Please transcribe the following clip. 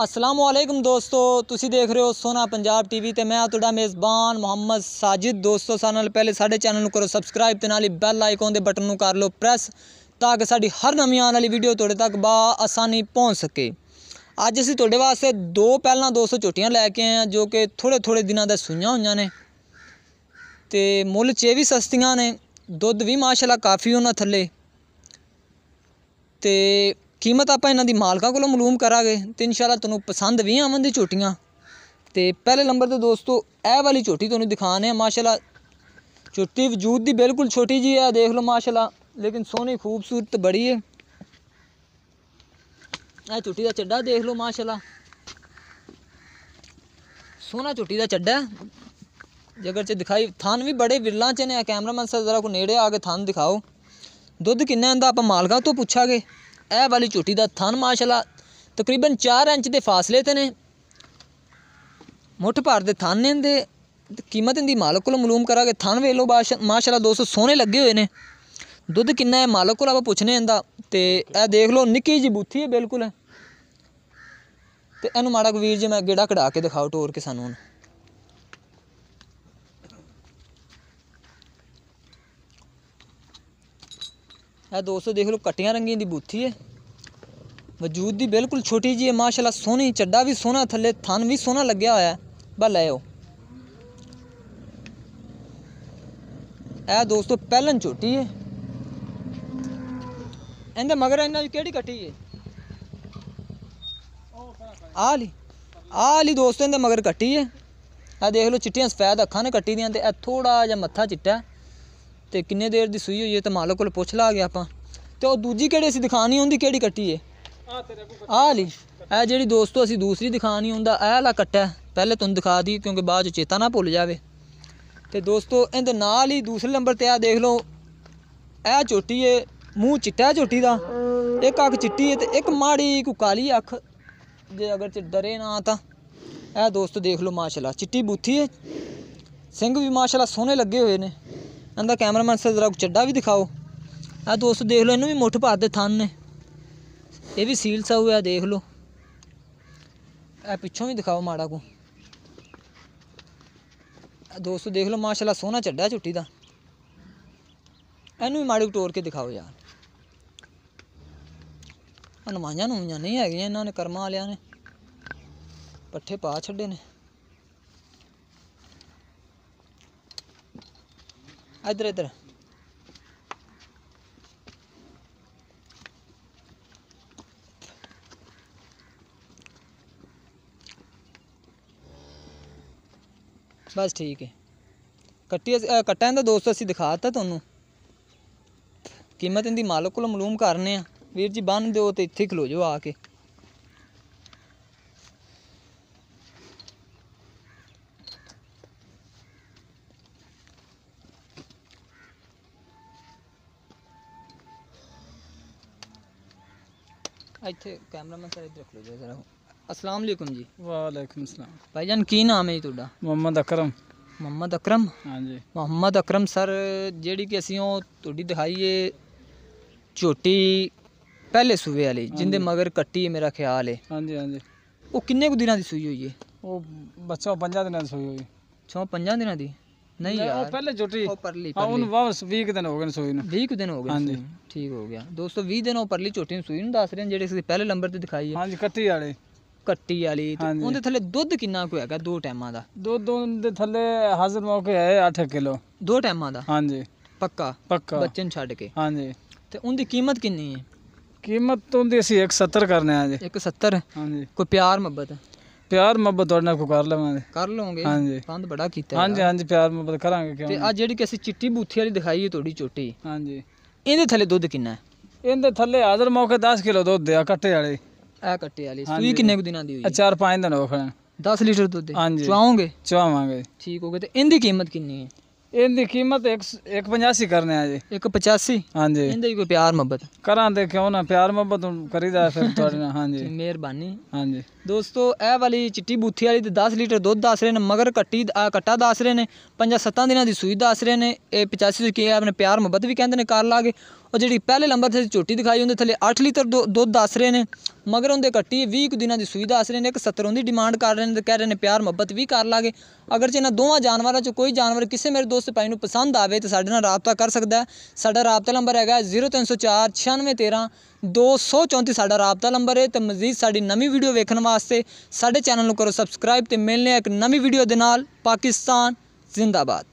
अस्सलामुअलैकुम दोस्तों, तुसी देख रहे हो सोना पंजाब टीवी ते मैं तुहाडा मेज़बान मोहम्मद साजिद। दोस्तों सारे नाल पहले साडे चैनल नूं करो सबसक्राइब ते नाल ही बैल आइकॉन दे बटन नूं कर लो प्रेस ताकि साडी हर नवीं आने वाली वीडियो तुहाडे तक बा आसानी पहुँच सके। अज असीं तुहाडे वास्ते दो पहलां 200 झोटियां लैके आए हैं जो कि थोड़े थोड़े दिनां दा सूईआं होईआं ने ते मुੱਲ 'च भी सस्तियां ने, दुੱਧ भी माशाअल्लाह काफ़ी उन्हां थल्ले ते कीमत आप इन्हां दी मालकां कोलों मालूम करांगे तो इंशाअल्लाह तुहानूं पसंद भी आवन दी झोटियां। तो पहले नंबर तो दोस्तों यह वाली झोटी तुहानूं दिखाने माशाअल्लाह झोटी वजूद दी बिल्कुल छोटी जी है, देख लो माशाअल्लाह, लेकिन सोहनी खूबसूरत बड़ी है। यह झोटी का चड्डा देख लो माशाअल्लाह, सोहना झोटी का चड्डा है। जगर च दिखाई थान भी बड़े विरलां च ने, कैमरामैन साहब जरा को नेड़े आके थान दिखाओ। दुੱਧ किन्ना इंदा आपां मालकां तो पुछांगे। यह वाली झोटी का थन माशाअल्लाह तकरीबन 4 इंच के फासले ते ने, मुठ भर दे थन ने इंदे। कीमत इंदी मालक को मालूम करांगे। थन वेख लो माशाअल्लाह दोस्तों सोहने लगे हुए ने। दुੱਧ किन्ना है मालक को आपां पुछने इंदा। ते यह देख लो निक्की जी बूथी है बिल्कुल। ते इहनूं माड़ा वीर जी मैं गेड़ा कढ़ा के दिखाओ टोर के सानूं। यह दोस्तों देख लो कट्टियां रंगी दी बूथी है, वजूद दी बिल्कुल छोटी जी है माशाअल्लाह सोहनी। चड्डा भी सोहना थल्ले, थन भी सोहना लग्या होया है। बस लै आओ। यह दोस्तों पहलन झोटी है। इंदे मगर इन्हां दी केड़ी कट्टी है? आली दोस्तों इंदे मगर कट्टी है। यह देख लो चिट्टियां सफेद अखां ने कट्टी दियां ते थोड़ा जिहा मत्था चिट्टा है। तो किन्ने देर की सूई हुई है तो मालक को पुछ ला गया आपां। तो दूजी केड़ी असीं दिखानी उहदी केड़ी कट्टी है? आली ए जेड़ी दोस्तों असीं दूसरी दिखानी उहदा ए आला कट्टा है। पहले तुहानूं दिखा दी क्योंकि बाद चेता ना भुल जाए। तो दोस्तों इहदे नाल ही दूसरे नंबर ते देख लो ए झोटी है, मूँह चिट्टा है झोटी का, एक अख चिट्टी है तो एक माड़ी को काली अख, जे अगर डरे ना तो ए दोस्तों देख लो माशाअल्लाह चिट्टी बूथी है। सिंग भी माशाअल्लाह सोहने लगे हुए ने। इंदा कैमरामैन से जरा चड्डा भी दिखाओ। आ दोस्तों देख लो इनू भी मुठ भर दे थन ने, यह भी सील सा हुआ देख लो। ए पिछों भी दिखाओ माड़ा को। दोस्तों देख लो माशाअल्लाह सोहना चड्डा झुट्टी का। इनू भी माड़ी को टोर के दिखाओ यार। नमाइयां नूइयां नहीं है इन्होंने कर्मा वालिया ने, पट्ठे पा छड्डे ने। इधर इधर बस ठीक है। कट्टी कट्टा इंदा दोस्तों असीं दिखाता तुहानूं। कीमत इंदी मालक को मालूम करने आ। वीर जी बन दो तो इत्थे खलो जाओ आके। इत्थे कैमरामैन सर इधर खलो जाओ जरा। अस्सलाम वालेकुम जी। वालेकुम सलाम। भाईजान की नाम है जी तुहाडा? मोहम्मद अकरम। मोहम्मद अकरम। हाँ जी। मोहम्मद अकरम सर जेड़ी कि असीं ओह तुहाडी दिखाई है झोटी पहले सूए वाली जिंदे मगर कट्टी है मेरा ख्याल है। हाँ जी हाँ जी। वो किन्ने को दिनां दी सूई हुई है? वो बच्चा 5 दिनों सोई हुई। 5 दिनां दी नहीं यार, पहले झोटी वो परली हाँ उन वापस 20 दिन हो गए सोई नूं। 20 दिन हो गए। हाँ जी ठीक हो गया दोस्तों। 20 दिन परली झोटी नूं सूई नूं दस रहे हैं जेड़े असीं पहले नंबर ते दिखाई है। हाँ जी कट्टी वाले कट्टी वाली। उहदे थल्ले दुੱਧ किन्ना को हैगा? 2 टाइमां दा दुੱਧ दे थल्ले हाजिर मौके है 8 किलो। 2 टाइमां दा? हाँ जी पक्का पक्का बच्चे नूं छड्ड के। हाँ जी। ते उनदी कीमत किन्नी है? कीमत तो उनदी असीं 170 करने आ जी। 170? हाँ जी। कोई प्यार मुहब्बत? प्यार मुहब्बत तुहाडे नाल को कर लवांगे। कर लोगे? हाँ जी। पंद बड़ा कीता। हाँ जी हाँ जी प्यार मुहब्बत करांगे क्यों। ते आ जेड़ी कि असीं चिट्टी बूथी वाली दिखाई है थोड़ी छोटी, हाँ जी इहदे थल्ले दुੱਧ किन्ना है? इनदे थल्ले हाजिर मौके 10 किलो दुੱਧ आ कट्टे वाले। ए कट्टे वाली सूई किन्ने को दिनां दी हुई है? 4-5 दिन हो गए। 10 लीटर दुੱਧ? हाँ जी। चवाओगे? चवावांगे। ठीक हो गया। ते इनदी कीमत किन्नी है? इनकी कीमत 185 करने आ जी। 185? हाँ जी। इनदी कोई प्यार मुहब्बत? करा दे क्यों ना, प्यार मुहब्बत करीदा फिर थोड़े ना। हाँ जी मेहरबानी। हाँ जी दोस्तों ए वाली चिट्टी बूथी वाली 10 लीटर दुੱਧ दस रहे ने, मगर कट्टी कट्टा दस रहे ने, 5-7 दिनों की सूई दस रहे ने। 85 की अपने प्यार मुहब्बत भी कहते हैं कर लागे। ਉਹ ਜਿਹੜੀ ਪਹਿਲੇ ਨੰਬਰ ਤੇ ਝੋਟੀ ਦਿਖਾਈ ਉਹਦੇ ਥੱਲੇ 8 ਲੀਟਰ ਦੁੱਧ ਦੱਸ ਰਹੇ ਨੇ, ਮਗਰ ਉਹਦੇ ਕੱਟੀ 20 ਕੁ ਦਿਨਾਂ ਦੀ ਸੂਈ ਦੱਸ ਰਹੇ ਨੇ। ਇੱਕ 70 ਉਹਦੀ ਡਿਮਾਂਡ ਕਰ ਰਹੇ ਨੇ ਤੇ ਕਹਿ ਰਹੇ ਨੇ ਪਿਆਰ ਮੁਹੱਬਤ ਵੀ ਕਰ ਲਾਂਗੇ। ਅਗਰ ਜੇ ਇਹਨਾਂ ਦੋਵਾਂ ਜਾਨਵਰਾਂ 'ਚ ਕੋਈ ਜਾਨਵਰ ਕਿਸੇ ਮੇਰੇ ਦੋਸਤ ਭਾਈ ਨੂੰ ਪਸੰਦ ਆਵੇ ਤਾਂ ਸਾਡੇ ਨਾਲ ਰਾਬਤਾ ਕਰ ਸਕਦਾ ਹੈ। ਸਾਡਾ ਰਾਬਤਾ ਨੰਬਰ ਹੈਗਾ 0304 9613 234 ਸਾਡਾ ਰਾਬਤਾ ਨੰਬਰ ਹੈ। ਤੇ ਮਜ਼ੀਦ ਸਾਡੀ ਨਵੀਂ ਵੀਡੀਓ ਵੇਖਣ ਵਾਸਤੇ ਸਾਡੇ ਚੈਨਲ ਨੂੰ ਕਰੋ ਸਬਸਕ੍ਰਾਈਬ ਤੇ ਮਿਲਨੇ ਇੱਕ ਨਵੀਂ ਵੀਡੀਓ ਦੇ ਨਾਲ। ਪਾਕਿਸਤਾਨ ਜ਼ਿੰਦਾਬਾਦ।